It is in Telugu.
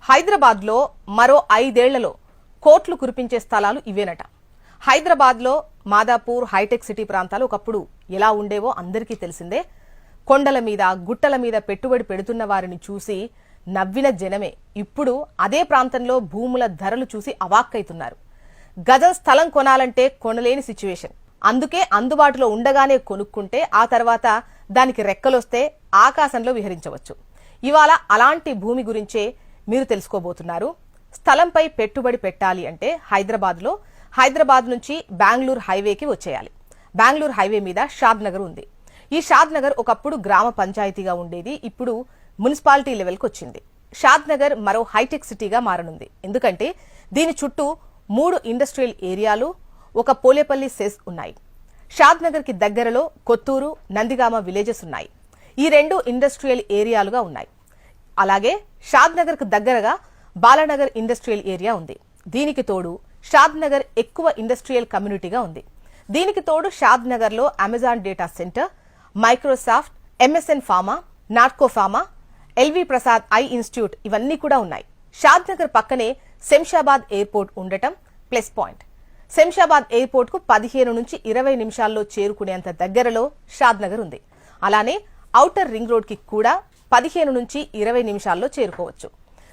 హైదరాబాద్లో మరో 5 ఏళ్లలో కోట్లు కురిపించే స్థలాలు ఇవేనట. హైదరాబాద్లో మాదాపూర్, హైటెక్ సిటీ ప్రాంతాలు ఒకప్పుడు ఎలా ఉండేవో అందరికీ తెలిసిందే. కొండల మీద, గుట్టల మీద పెట్టుబడి పెడుతున్న వారిని చూసి నవ్విన జనమే ఇప్పుడు అదే ప్రాంతంలో భూముల ధరలు చూసి అవాక్కైతున్నారు. గజం స్థలం కొనాలంటే కొనలేని సిచ్యువేషన్. అందుకే అందుబాటులో ఉండగానే కొనుక్కుంటే ఆ తర్వాత దానికి రెక్కలొస్తే ఆకాశంలో విహరించవచ్చు. ఇవాళ అలాంటి భూమి గురించే మీరు తెలుసుకోబోతున్నారు. స్థలంపై పెట్టుబడి పెట్టాలి అంటే హైదరాబాద్ నుంచి బెంగళూరు హైవేకి వచ్చేయాలి. బెంగళూరు హైవే మీద షాద్ నగర్ ఉంది. ఈ షాద్ నగర్ ఒకప్పుడు గ్రామ పంచాయతీగా ఉండేది. ఇప్పుడు మున్సిపాలిటీ లెవెల్కి వచ్చింది. షాద్ నగర్ మరో హైటెక్ సిటీగా మారనుంది. ఎందుకంటే దీని చుట్టూ 3 ఇండస్ట్రియల్ ఏరియాలు, ఒక పోలేపల్లి సెస్ ఉన్నాయి. షాద్ నగర్ కి దగ్గరలో కొత్తూరు, నందిగామ విలేజెస్ ఉన్నాయి. ఈ 2 ఇండస్ట్రియల్ ఏరియాలుగా ఉన్నాయి. అలాగే షాద్ నగర్ కు దగ్గరగా బాలానగర్ ఇండస్ట్రియల్ ఏరియా ఉంది. దీనికి తోడు షాద్ నగర్ ఎక్కువ ఇండస్ట్రియల్ కమ్యూనిటీగా ఉంది. దీనికి తోడు షాద్ నగర్ లో Amazon data centre, Microsoft, MSN pharma, Natco pharma, LV Prasad eye institute ఇవన్నీ కూడా ఉన్నాయి. షాద్ నగర్ పక్కనే శంషాబాద్ ఎయిర్పోర్ట్ ఉండటం ప్లస్ పాయింట్. శంషాబాద్ ఎయిర్పోర్ట్ కు 15 నుంచి 20 నిమిషాల్లో చేరుకునేంత దగ్గరలో షాద్ నగర్ ఉంది. అలానే ఔటర్ రింగ్ రోడ్ కి కూడా 15 నుంచి 20 నిమిషాల్లో చేరుకోవచ్చు.